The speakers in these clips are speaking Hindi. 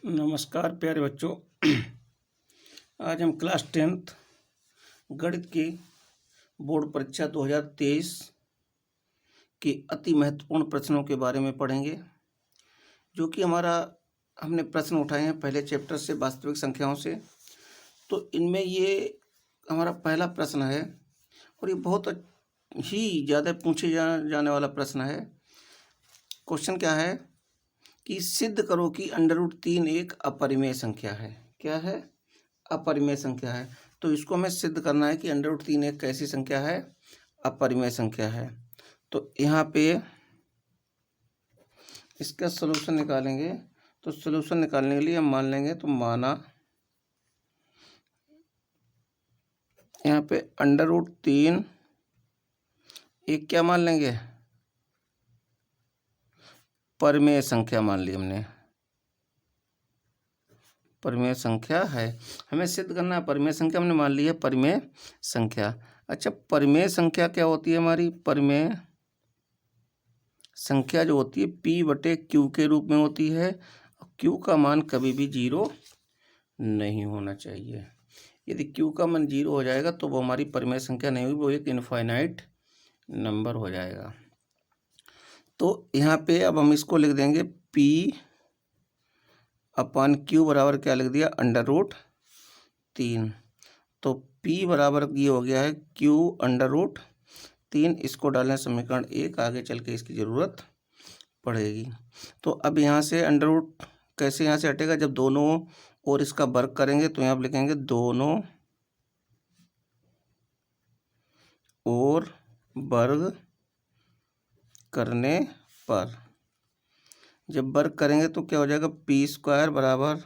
नमस्कार प्यारे बच्चों। आज हम क्लास 10th गणित की बोर्ड परीक्षा 2023 के अति महत्वपूर्ण प्रश्नों के बारे में पढ़ेंगे, जो कि हमने प्रश्न उठाए हैं पहले चैप्टर से, वास्तविक संख्याओं से। तो इनमें ये हमारा पहला प्रश्न है और ये बहुत ही ज़्यादा पूछे जाने वाला प्रश्न है। क्वेश्चन क्या है कि सिद्ध करो कि √3 एक अपरिमेय संख्या है। क्या है? अपरिमेय संख्या है। तो इसको हमें सिद्ध करना है कि √3 एक कैसी संख्या है? अपरिमेय संख्या है। तो यहाँ पे इसका सलूशन निकालेंगे। तो सलूशन निकालने के लिए हम मान लेंगे, तो माना यहाँ पे √3 एक क्या मान लेंगे? परिमेय संख्या मान ली हमने, परिमेय संख्या है। हमें सिद्ध करना है परिमेय संख्या, हमने मान ली है परिमेय संख्या। अच्छा, परिमेय संख्या क्या होती है? हमारी परिमेय संख्या जो होती है P/Q के रूप में होती है। Q का मान कभी भी 0 नहीं होना चाहिए। यदि Q का मान 0 हो जाएगा तो वो हमारी परिमेय संख्या नहीं होगी, वो एक इनफाइनाइट नंबर हो जाएगा। तो यहाँ पे अब हम इसको लिख देंगे P/Q बराबर क्या लिख दिया? √3। तो P बराबर ये हो गया है Q√3। इसको डालें समीकरण 1, आगे चल के इसकी ज़रूरत पड़ेगी। तो अब यहाँ से √ कैसे यहाँ से हटेगा? जब दोनों और इसका वर्ग करेंगे तो यहाँ पर लिखेंगे दोनों और वर्ग करने पर। जब वर्ग करेंगे तो क्या हो जाएगा? P² बराबर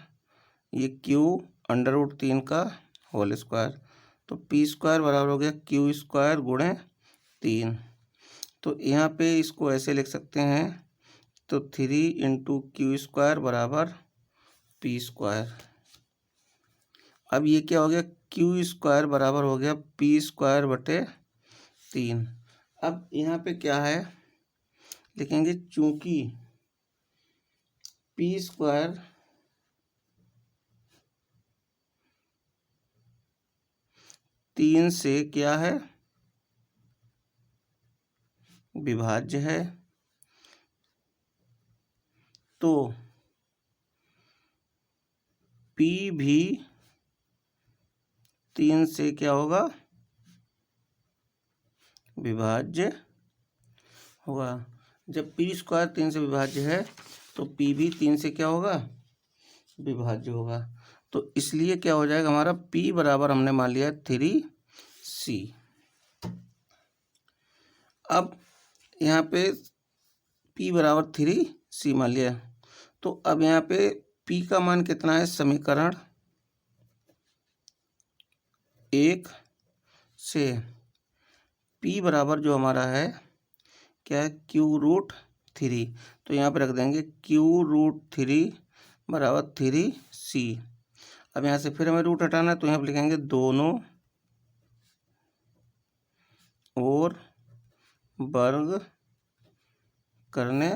ये Q√3 का होल स्क्वायर। तो P² बराबर हो गया Q² गुणे 3। तो यहाँ पे इसको ऐसे लिख सकते हैं, तो 3 × Q² बराबर P²। अब ये क्या हो गया? Q² बराबर हो गया P²/3। अब यहाँ पे क्या है लिखेंगे, चूंकि P² 3 से क्या है? विभाज्य है, तो P भी 3 से क्या होगा? विभाज्य होगा। जब P² 3 से विभाज्य है तो P भी 3 से क्या होगा? विभाज्य होगा। तो इसलिए क्या हो जाएगा हमारा? P बराबर हमने मान लिया 3C। अब यहाँ पे P बराबर 3C मान लिया, तो अब यहाँ पे P का मान कितना है? समीकरण 1 से P बराबर जो हमारा है क्या है? Q√3। तो यहाँ पे रख देंगे Q√3 बराबर 3C। अब यहाँ से फिर हमें रूट हटाना है, तो यहाँ पे लिखेंगे दोनों और वर्ग करने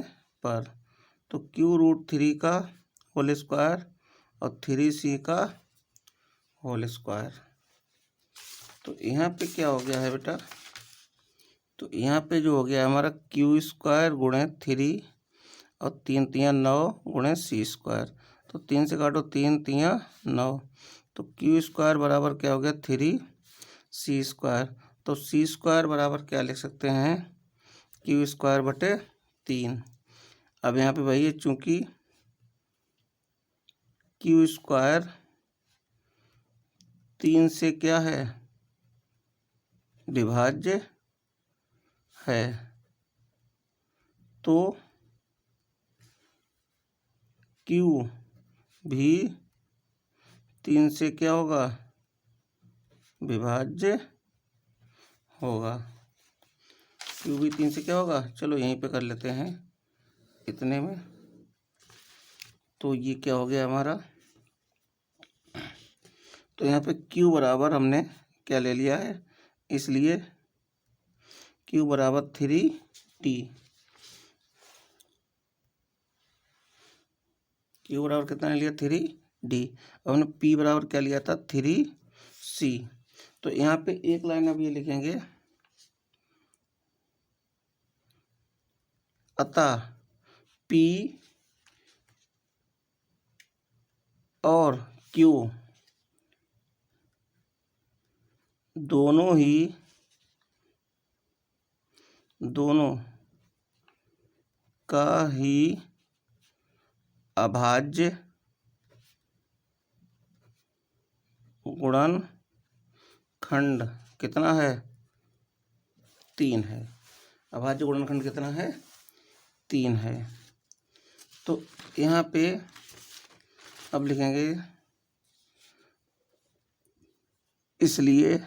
पर। तो Q√3 का होल स्क्वायर और 3C का होल स्क्वायर। तो यहाँ पे क्या हो गया है बेटा? तो यहाँ पे जो हो गया हमारा Q² गुणे 3 और 3 × 9 गुणे C²। तो 3 से काटो, 3 × 9, तो Q² बराबर क्या हो गया? 3C²। तो C² बराबर क्या लिख सकते हैं? Q²/3। अब यहाँ पे वही है, चूंकि Q² 3 से क्या है? विभाज्य है, तो Q भी 3 से क्या होगा? विभाज्य होगा। Q भी 3 से क्या होगा? चलो यहीं पे कर लेते हैं इतने में। तो ये क्या हो गया हमारा? तो यहाँ पे Q बराबर हमने क्या ले लिया है, इसलिए Q बराबर 3T। Q बराबर कितना लिया 3D। अब हमने P बराबर क्या लिया था 3C। तो यहाँ पे एक लाइन अब ये लिखेंगे, अतः P और Q दोनों का ही अभाज्य गुणनखंड कितना है 3 है। अभाज्य गुणनखंड कितना है 3 है। तो यहाँ पे अब लिखेंगे, इसलिए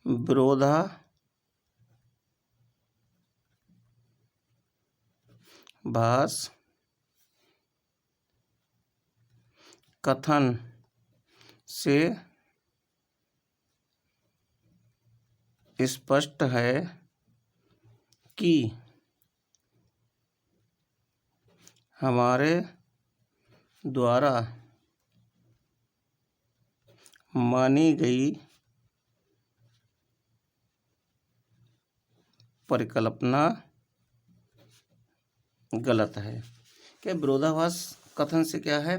विरोधाभास कथन से स्पष्ट है कि हमारे द्वारा मानी गई परिकल्पना गलत है। क्या विरोधाभास कथन से क्या है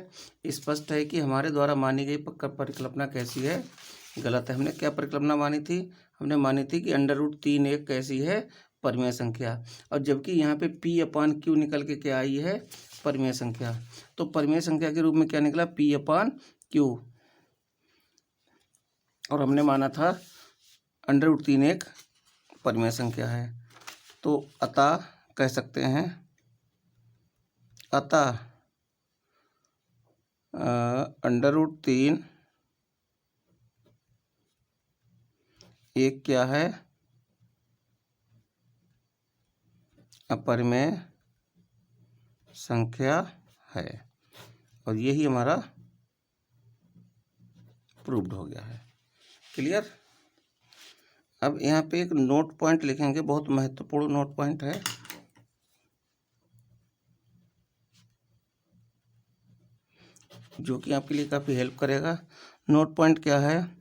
स्पष्ट है कि हमारे द्वारा मानी गई परिकल्पना कैसी है गलत है। हमने क्या परिकल्पना मानी थी, हमने मानी थी कि √3 एक कैसी है परिमेय संख्या, और जबकि यहाँ पे P/Q निकल के क्या आई है परिमेय संख्या। तो परिमेय संख्या के रूप में क्या निकला P/Q, और हमने माना था √3 एक परिमेय संख्या है। तो अतः कह सकते हैं, अतः √3 एक क्या है अपरिमेय संख्या है, और यही हमारा प्रूव्ड हो गया है। क्लियर। अब यहाँ पे एक नोट पॉइंट लिखेंगे, बहुत महत्वपूर्ण नोट पॉइंट है। जो कि आपके लिए काफ़ी हेल्प करेगा। नोट पॉइंट क्या है,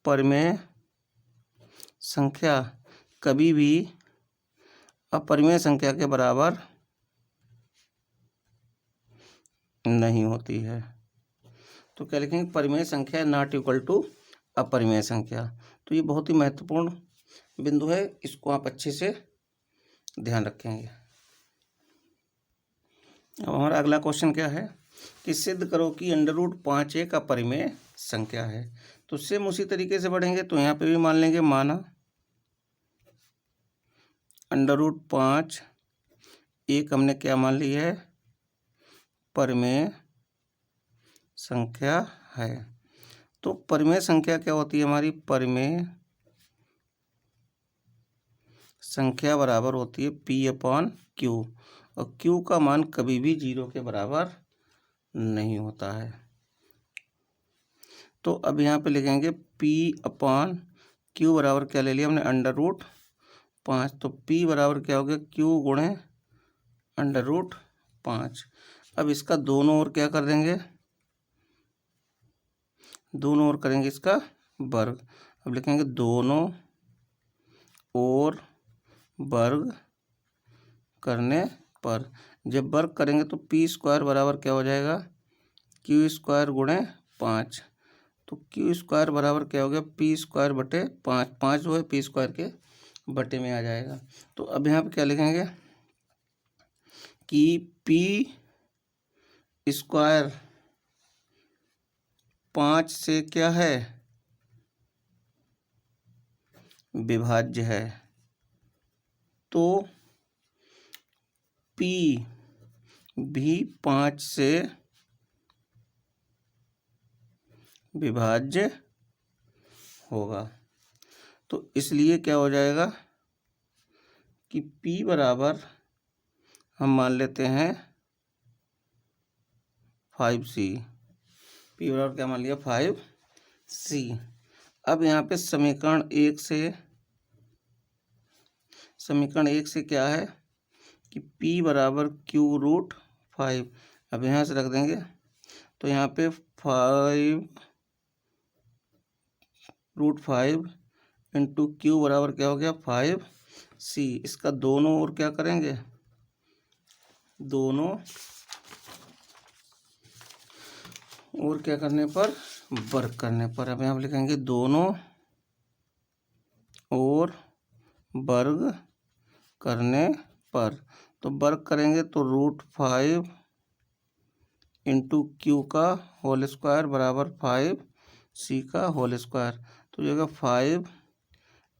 परिमेय संख्या कभी भी अपरिमेय संख्या के बराबर नहीं होती है। तो क्या लिखेंगे, परिमेय संख्या नॉट इक्वल टू अपरिमेय संख्या। तो ये बहुत ही महत्वपूर्ण बिंदु है, इसको आप अच्छे से ध्यान रखेंगे। अब हमारा अगला क्वेश्चन क्या है कि सिद्ध करो कि √5 एक अपरिमेय संख्या है। तो सेम उसी तरीके से बढ़ेंगे, तो यहाँ पे भी मान लेंगे, माना √5 एक हमने क्या मान ली है परिमेय संख्या है। तो परिमेय संख्या क्या होती है हमारी, परिमेय संख्या बराबर होती है P/Q, और Q का मान कभी भी 0 के बराबर नहीं होता है। तो अब यहाँ पे लिखेंगे P/Q बराबर क्या ले लिया हमने √5। तो P बराबर क्या हो गया Q गुणे √5। अब इसका दोनों ओर क्या कर देंगे, दोनों ओर करेंगे इसका वर्ग। अब लिखेंगे दोनों ओर वर्ग करने पर, जब वर्ग करेंगे तो P² बराबर क्या हो जाएगा Q² गुणे 5। तो Q² बराबर क्या हो गया P² बटे 5। 5 जो है P² के बटे में आ जाएगा। तो अब यहाँ पे क्या लिखेंगे कि P² 5 से क्या है विभाज्य है। तो P भी 5 से विभाज्य होगा। तो इसलिए क्या हो जाएगा कि P बराबर हम मान लेते हैं 5C। P बराबर क्या मान लिया 5C। अब यहाँ पे समीकरण 1 से समीकरण 1 से क्या है कि P बराबर क्यू रूट 5। अब यहाँ से रख देंगे तो यहाँ पे 5√5 इंटू क्यू बराबर क्या हो गया 5C। इसका दोनों ओर क्या करेंगे, दोनों और क्या करने पर, वर्ग करने पर। अब यहाँ पर लिखेंगे दोनों और वर्ग करने पर। तो वर्ग करेंगे तो √5 इंटू क्यू का होल स्क्वायर बराबर 5C का होल स्क्वायर। तो जो 5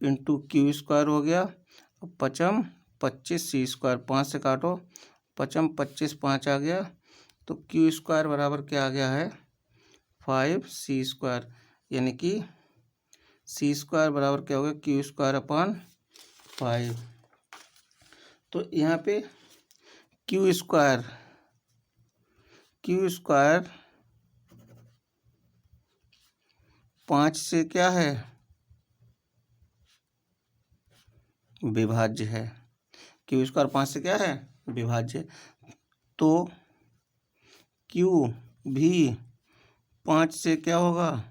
इंटू क्यू स्क्वायर हो गया, 5 25C स्क्वायर, 5 से काटो, 5 25 5 आ गया। तो क्यू स्क्वायर बराबर क्या आ गया है 5C स्क्वायर, यानी कि C स्क्वायर बराबर क्या होगा क्यू स्क्वायर अपॉन 5। तो यहाँ पे क्यू स्क्वायर 5 से क्या है विभाज्य है। क्यू स्क्वायर 5 से क्या है विभाज्य। तो क्यू भी 5 से क्या होगा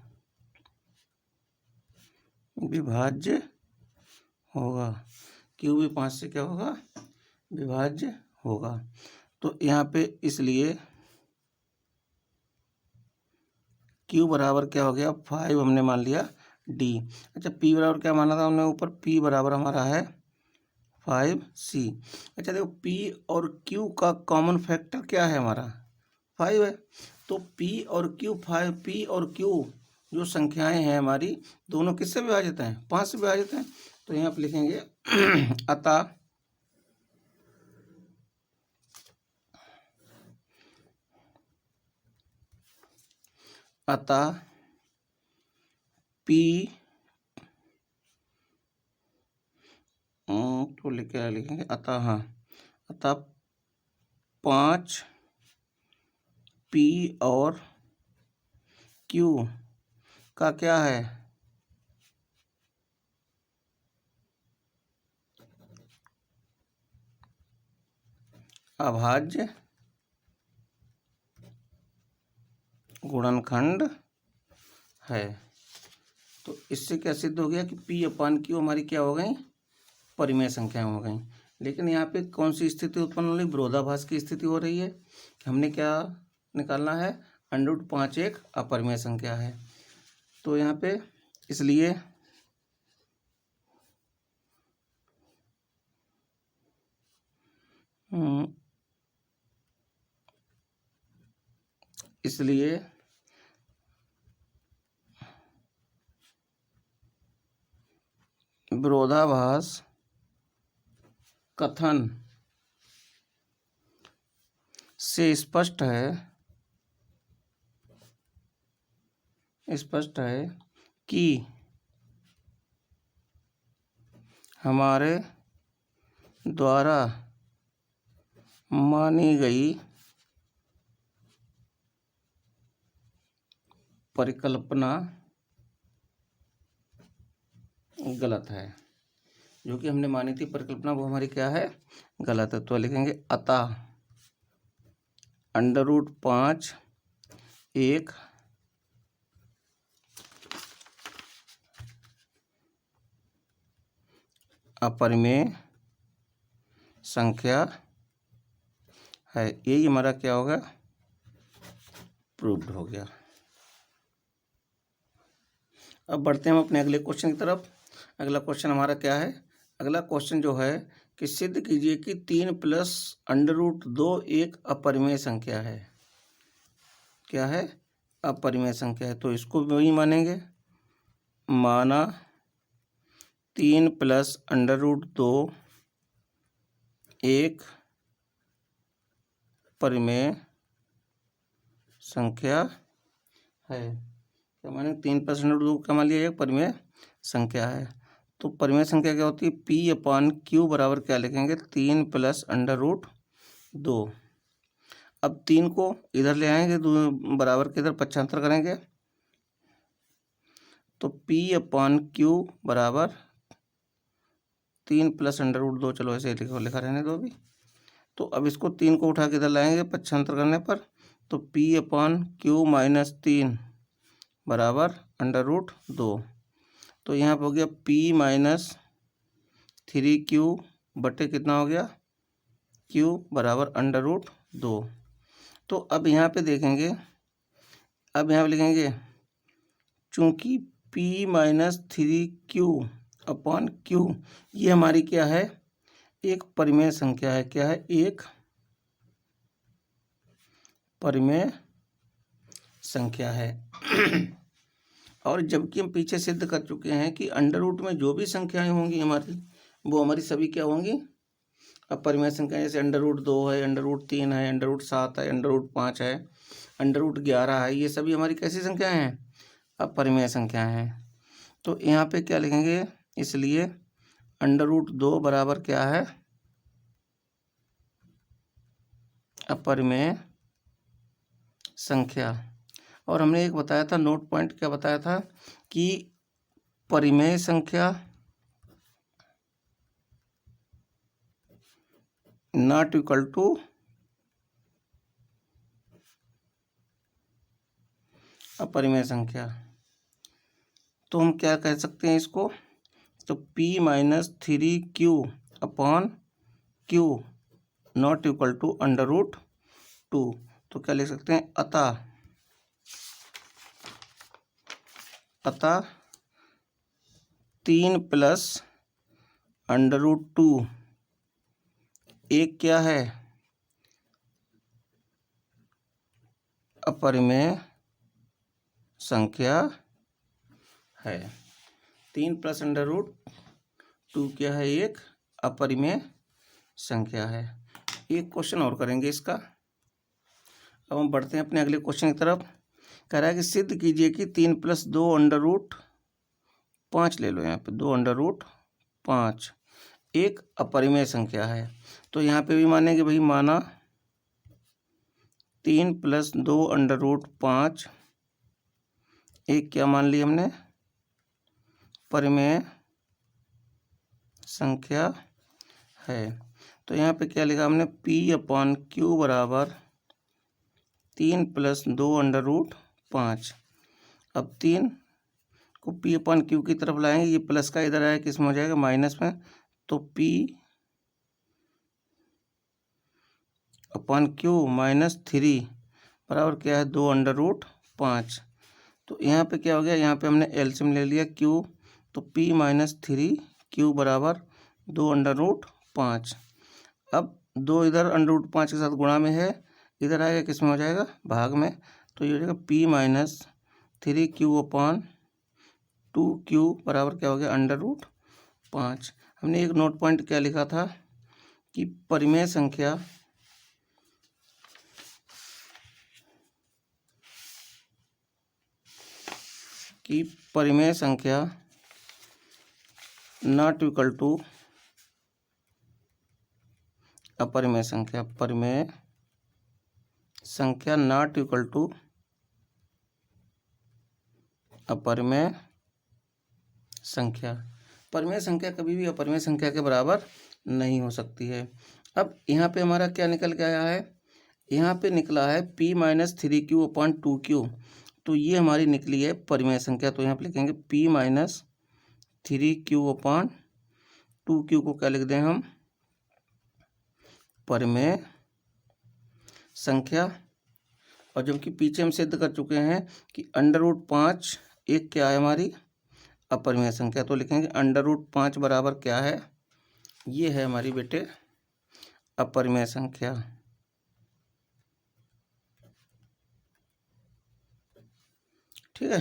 विभाज्य होगा। क्यू भी 5 से क्या होगा विभाज्य होगा। तो यहाँ पे इसलिए क्यू बराबर क्या हो गया 5 हमने मान लिया D। अच्छा P बराबर क्या माना था हमने ऊपर, P बराबर हमारा है 5C। अच्छा देखो P और Q का कॉमन फैक्टर क्या है हमारा 5 है। तो P और Q जो संख्याएं हैं हमारी दोनों किससे विभाजित हैं 5 से विभाजित हैं। तो यहाँ पर लिखेंगे अतः P तो क्या लिखेंगे अतः 5 P और Q का क्या है अभाज्य गुणनखंड है। तो इससे क्या सिद्ध हो गया कि P अपान Q हमारी क्या हो गई परिमेय संख्याएं हो गई। लेकिन यहाँ पे कौन सी स्थिति उत्पन्न हो रही, विरोधाभास की स्थिति हो रही है। हमने क्या निकालना है √5 एक अपरिमेय संख्या है। तो यहाँ पे इसलिए विरोधाभास कथन से स्पष्ट है कि हमारे द्वारा मानी गई परिकल्पना गलत है। जो कि हमने मानी थी परिकल्पना वो हमारी क्या है गलत है। तो लिखेंगे अतः √5 एक अपरिमेय संख्या है। यही हमारा क्या होगा प्रूव्ड हो गया। अब बढ़ते हैं हम अपने अगले क्वेश्चन की तरफ। अगला क्वेश्चन हमारा क्या है, अगला क्वेश्चन जो है कि सिद्ध कीजिए कि 3 + √2 एक अपरिमेय संख्या है। क्या है अपरिमेय संख्या है। तो इसको वही मानेंगे, माना 3 + √2 एक परिमेय संख्या है। क्या माने 3 + √2 का मान लिया एक परिमेय संख्या है। तो परिमेय संख्या क्या होती है P अपान Q बराबर क्या लिखेंगे 3 + √2। अब 3 को इधर ले आएंगे, बराबर के इधर पक्षांतर करेंगे तो P अपान Q बराबर 3 प्लस अंडर रूट 2, चलो ऐसे लिखा रहने दो अभी। तो अब इसको 3 को उठा के इधर लाएंगे पक्षांतर करने पर, तो P/Q-3 बराबर अंडर रूट 2। तो यहाँ पर हो गया P-3Q बटे कितना हो गया, Q बराबर अंडर रूट 2। तो अब यहाँ पे देखेंगे, अब यहाँ पे लिखेंगे चूंकि P-3Q/Q ये हमारी क्या है, एक परिमेय संख्या है। क्या है, एक परिमेय संख्या है। और जबकि हम पीछे सिद्ध कर चुके हैं कि अंडर रूट में जो भी संख्याएं होंगी हमारी, वो हमारी सभी क्या होंगी, अपरिमेय संख्याएं। जैसे अंडर रूट 2 है, अंडर रूट 3 है, अंडर रूट 7 है, अंडर रूट 5 है, अंडर रूट 11 है, ये सभी हमारी कैसी संख्याएं हैं, अपरिमेय संख्याएं हैं। तो यहाँ पे क्या लिखेंगे, इसलिए अंडर रूट 2 बराबर क्या है, अपरिमेय संख्या। और हमने एक बताया था नोट पॉइंट, क्या बताया था कि परिमेय संख्या नॉट इक्वल टू अपरिमेय संख्या। तो हम क्या कह सकते हैं इसको, तो P-3Q/Q not equal to under root 2। तो क्या लिख सकते हैं, अतः 3 प्लस अंडर रूट 2 एक क्या है, अपरिमेय संख्या है। 3 प्लस अंडर रूट 2 क्या है, एक अपरिमेय संख्या है। एक क्वेश्चन और करेंगे इसका। अब हम बढ़ते हैं अपने अगले क्वेश्चन की तरफ। कह रहा है कि सिद्ध कीजिए कि 3 प्लस 2 अंडर रूट 5 ले लो, यहाँ पे 2 अंडर रूट 5 एक अपरिमेय संख्या है। तो यहाँ पे भी मानेंगे भाई, माना 3 प्लस 2 अंडर रूट 5 एक क्या मान ली हमने, परिमेय संख्या है। तो यहाँ पे क्या लिखा हमने, P/Q बराबर 3 प्लस 2 अंडर रूट 5। अब 3 को P/Q की तरफ लाएंगे, ये प्लस का इधर आया किस में हो जाएगा, माइनस में। तो P/Q -3 बराबर क्या है, 2 अंडर रूट 5। तो यहाँ पे क्या हो गया, यहाँ पे हमने एलसीएम ले लिया Q, तो P-3Q बराबर 2 अंडर रूट 5। अब 2 इधर अंडर रूट 5 के साथ गुणा में है, इधर आएगा किस में हो जाएगा, भाग में। तो ये हो जाएगा P-3Q/2Q बराबर क्या हो गया, अंडर रूट 5। हमने एक नोट पॉइंट क्या लिखा था कि परिमेय संख्या नॉट इक्वल टू अपरिमेय संख्या, परिमेय संख्या नॉट इक्वल टू अपरिमेय संख्या। परिमेय संख्या कभी भी अपरिमेय संख्या के बराबर नहीं हो सकती है। अब यहाँ पे हमारा क्या निकल के आया है, यहाँ पे निकला है P-3Q/2Q। तो ये हमारी निकली है परिमेय संख्या। तो यहाँ पे लिखेंगे P-3Q/2Q को क्या लिख दें हम, परिमेय संख्या। और जबकि पीछे हम सिद्ध कर चुके हैं कि अंडर रूट 5 एक क्या है, हमारी अपरिमेय संख्या। तो लिखेंगे अंडर रूट 5 बराबर क्या है, ये है हमारी बेटे अपरिमेय संख्या। ठीक है।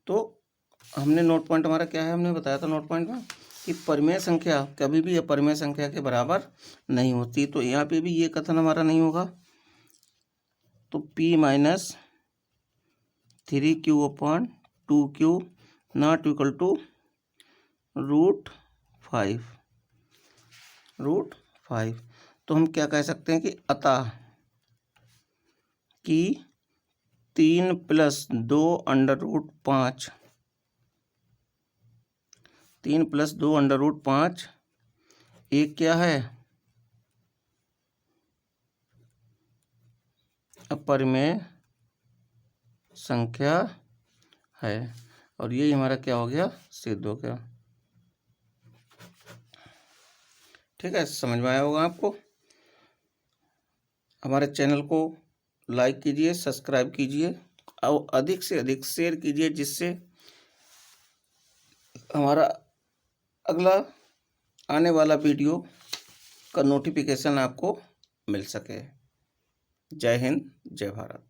तो हमने नोट पॉइंट हमारा क्या है, हमने बताया था नोट पॉइंट में कि परिमेय संख्या कभी भी अपरिमेय संख्या के बराबर नहीं होती। तो यहाँ पे भी ये कथन हमारा नहीं होगा। तो P-3Q/2Q नॉट इक्वल टू √5। तो हम क्या कह सकते हैं कि अतः कि 3 plus 2 under root 5 3 plus 2 under root 5 एक क्या है, अपरिमेय संख्या है, और यही हमारा क्या हो गया, सिद्ध हो गया। ठीक है, समझ में आया होगा आपको। हमारे चैनल को लाइक कीजिए, सब्सक्राइब कीजिए और अधिक से अधिक शेयर कीजिए, जिससे हमारा अगला आने वाला वीडियो का नोटिफिकेशन आपको मिल सके। जय हिंद, जय भारत।